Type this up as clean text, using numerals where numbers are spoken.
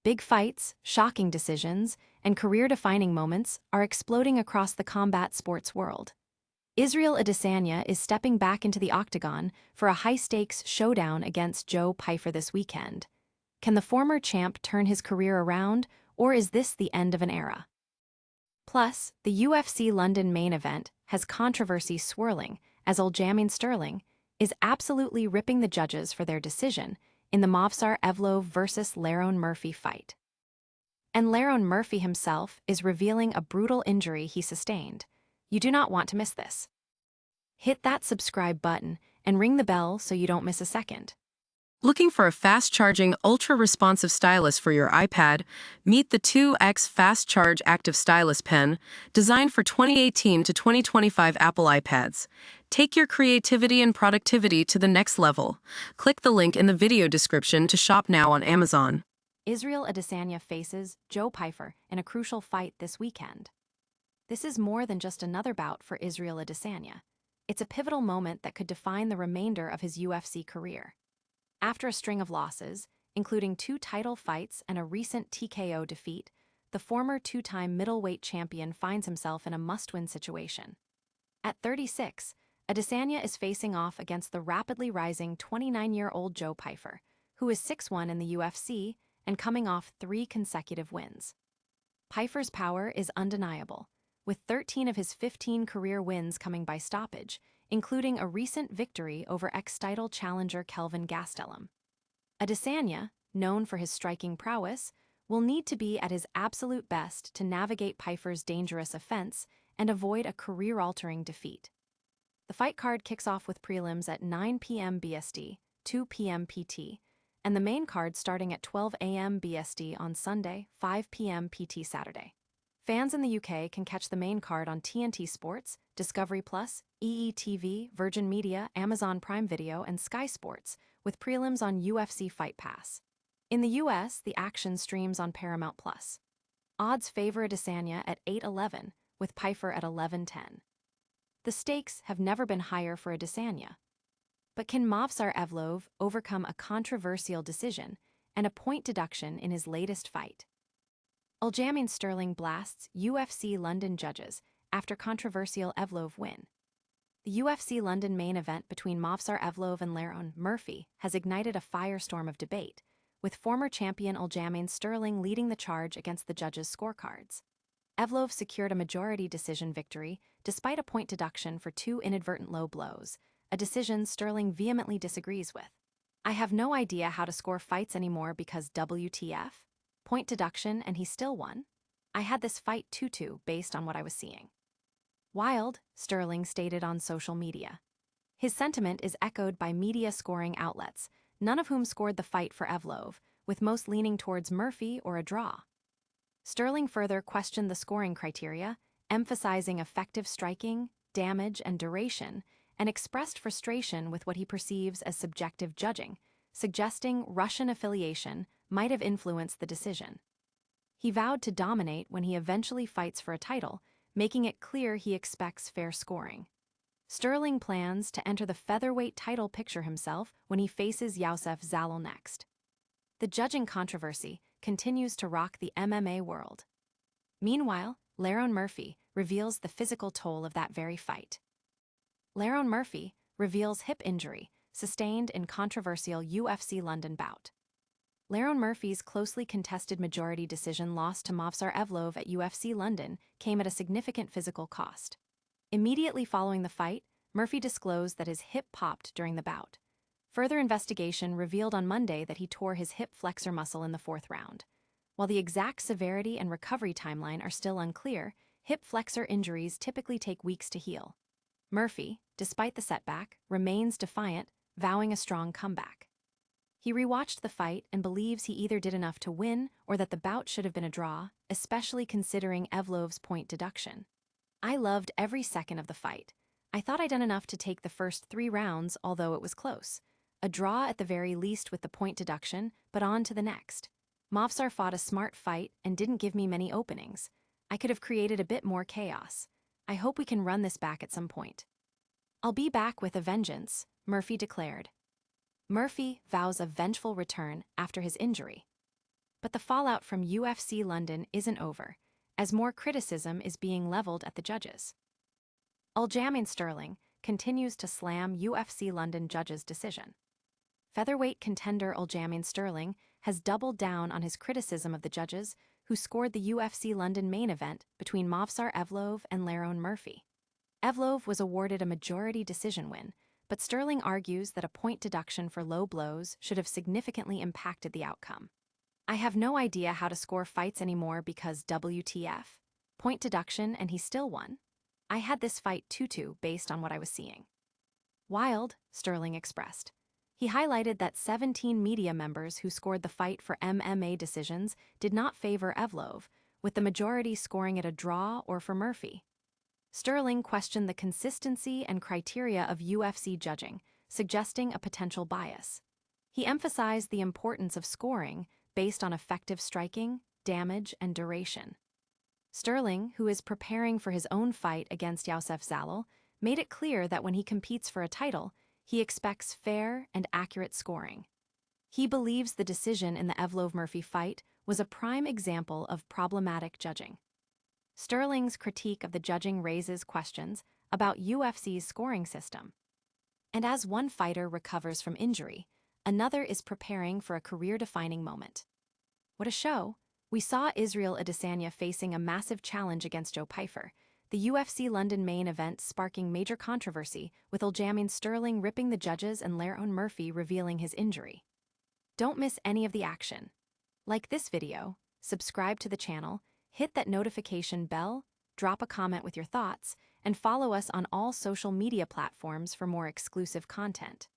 Big fights, shocking decisions, and career-defining moments are exploding across the combat sports world. Israel Adesanya is stepping back into the octagon for a high-stakes showdown against Joe Pyfer this weekend. Can the former champ turn his career around, or is this the end of an era? Plus, the UFC London main event has controversy swirling as Aljamain Sterling is absolutely ripping the judges for their decision in the Movsar Evloev versus Lerone Murphy fight. And Lerone Murphy himself is revealing a brutal injury he sustained. You do not want to miss this. Hit that subscribe button and ring the bell so you don't miss a second. Looking for a fast-charging, ultra-responsive stylus for your iPad? Meet the 2X Fast Charge Active Stylus Pen, designed for 2018 to 2025 Apple iPads. Take your creativity and productivity to the next level. Click the link in the video description to shop now on Amazon. Israel Adesanya faces Joe Pyfer in a crucial fight this weekend. This is more than just another bout for Israel Adesanya. It's a pivotal moment that could define the remainder of his UFC career. After a string of losses, including 2 title fights and a recent TKO defeat, the former 2-time middleweight champion finds himself in a must-win situation. At 36, Adesanya is facing off against the rapidly rising 29-year-old Joe Pyfer, who is 6-1 in the UFC and coming off 3 consecutive wins. Pyfer's power is undeniable, with 13 of his 15 career wins coming by stoppage, including a recent victory over ex-title challenger Kelvin Gastelum. Adesanya, known for his striking prowess, will need to be at his absolute best to navigate Pyfer's dangerous offense and avoid a career-altering defeat. The fight card kicks off with prelims at 9 p.m. BST, 2 p.m. PT, and the main card starting at 12 a.m. BST on Sunday, 5 p.m. PT Saturday. Fans in the UK can catch the main card on TNT Sports, Discovery Plus, EETV, Virgin Media, Amazon Prime Video, and Sky Sports, with prelims on UFC Fight Pass. In the US, the action streams on Paramount Plus. Odds favor Adesanya at 8-11, with Pyfer at 11-10. The stakes have never been higher for Adesanya. But can Movsar Evloev overcome a controversial decision and a point deduction in his latest fight? Aljamain Sterling blasts UFC London judges after controversial Evloev win. The UFC London main event between Movsar Evloev and Lerone Murphy has ignited a firestorm of debate, with former champion Aljamain Sterling leading the charge against the judges' scorecards. Evloev secured a majority decision victory despite a point deduction for 2 inadvertent low blows, a decision Sterling vehemently disagrees with. "I have no idea how to score fights anymore because WTF? Point deduction and he still won? I had this fight 2-2 based on what I was seeing." Wild, Sterling stated on social media. His sentiment is echoed by media scoring outlets, none of whom scored the fight for Evloev, with most leaning towards Murphy or a draw. Sterling further questioned the scoring criteria, emphasizing effective striking, damage, and duration, and expressed frustration with what he perceives as subjective judging, suggesting Russian affiliation might have influenced the decision. He vowed to dominate when he eventually fights for a title, making it clear he expects fair scoring. Sterling plans to enter the featherweight title picture himself when he faces Youssef Zalal next. The judging controversy continues to rock the MMA world. Meanwhile, Lerone Murphy reveals the physical toll of that very fight. Lerone Murphy reveals hip injury sustained in controversial UFC London bout. Lerone Murphy's closely contested majority decision loss to Movsar Evloev at UFC London came at a significant physical cost. Immediately following the fight, Murphy disclosed that his hip popped during the bout. Further investigation revealed on Monday that he tore his hip flexor muscle in the 4th round. While the exact severity and recovery timeline are still unclear, hip flexor injuries typically take weeks to heal. Murphy, despite the setback, remains defiant, vowing a strong comeback. He rewatched the fight and believes he either did enough to win or that the bout should have been a draw, especially considering Evloev's point deduction. "I loved every second of the fight. I thought I'd done enough to take the first 3 rounds, although it was close. A draw at the very least with the point deduction, but on to the next. Movsar fought a smart fight and didn't give me many openings. I could have created a bit more chaos. I hope we can run this back at some point." "I'll be back with a vengeance," Murphy declared. Murphy vows a vengeful return after his injury. But the fallout from UFC London isn't over, as more criticism is being leveled at the judges. Aljamain Sterling continues to slam UFC London judges' decision. Featherweight contender Aljamain Sterling has doubled down on his criticism of the judges who scored the UFC London main event between Movsar Evloev and Lerone Murphy. Evloev was awarded a majority decision win, but Sterling argues that a point deduction for low blows should have significantly impacted the outcome. "I have no idea how to score fights anymore because WTF. Point deduction and he still won. I had this fight 2-2 based on what I was seeing." Wild, Sterling expressed. He highlighted that 17 media members who scored the fight for MMA decisions did not favor Evloev, with the majority scoring it a draw or for Murphy. Sterling questioned the consistency and criteria of UFC judging, suggesting a potential bias. He emphasized the importance of scoring based on effective striking, damage, and duration. Sterling, who is preparing for his own fight against Youssef Zalal, made it clear that when he competes for a title, he expects fair and accurate scoring. He believes the decision in the Evloev-Murphy fight was a prime example of problematic judging. Sterling's critique of the judging raises questions about UFC's scoring system. And as one fighter recovers from injury, another is preparing for a career-defining moment. What a show! We saw Israel Adesanya facing a massive challenge against Joe Pyfer, the UFC London main event sparking major controversy, with Aljamain Sterling ripping the judges and Lerone Murphy revealing his injury. Don't miss any of the action. Like this video, subscribe to the channel, hit that notification bell, drop a comment with your thoughts, and follow us on all social media platforms for more exclusive content.